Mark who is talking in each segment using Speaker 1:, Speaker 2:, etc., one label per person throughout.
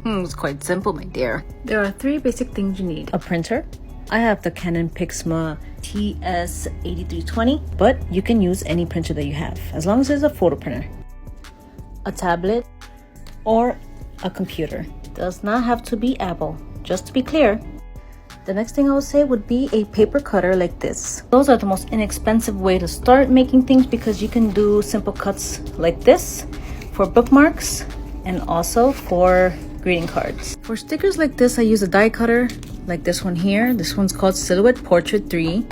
Speaker 1: It's quite simple, my dear. There are 3 basic things you need. A printer. I have the Canon Pixma TS8320, but you can use any printer that you have, as long as it's a photo printer. A tablet or a computer. Does not have to be Apple, just to be clear. The next thing I would say would be a paper cutter like this. Those are the most inexpensive way to start making things because you can do simple cuts like this for bookmarks and also for greeting cards. For stickers like this, I use a die cutter like this one here. This one's called Silhouette Portrait 3.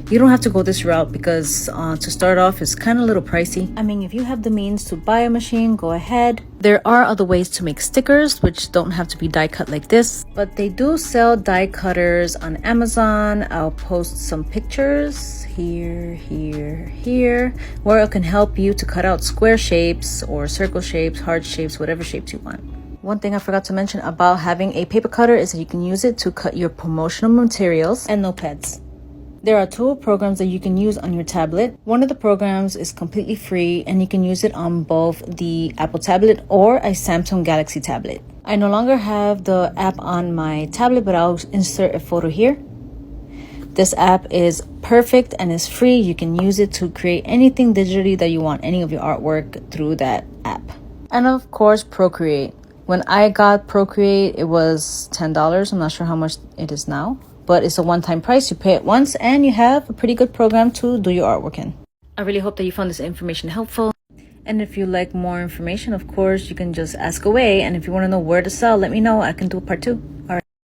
Speaker 1: You don't have to go this route because to start off it's kind of a little pricey. I mean, if you have the means to buy a machine, go ahead. There are other ways to make stickers which don't have to be die cut like this, but they do sell die cutters on Amazon. I'll post some pictures here, where it can help you to cut out square shapes or circle shapes, heart shapes, whatever shapes you want. One thing I forgot to mention about having a paper cutter is that you can use it to cut your promotional materials and notepads. There are 2 programs that you can use on your tablet. One of the programs is completely free and you can use it on both the Apple tablet or a Samsung Galaxy tablet. I no longer have the app on my tablet, but I'll insert a photo here. This app is perfect and is free. You can use it to create anything digitally that you want, any of your artwork through that app. And of course, Procreate. When I got Procreate, it was $10. I'm not sure how much it is now, but it's a one-time price. You pay it once and you have a pretty good program to do your artwork in. I really hope that you found this information helpful. And if you like more information, of course, you can just ask away. And if you want to know where to sell, let me know. I can do a part 2.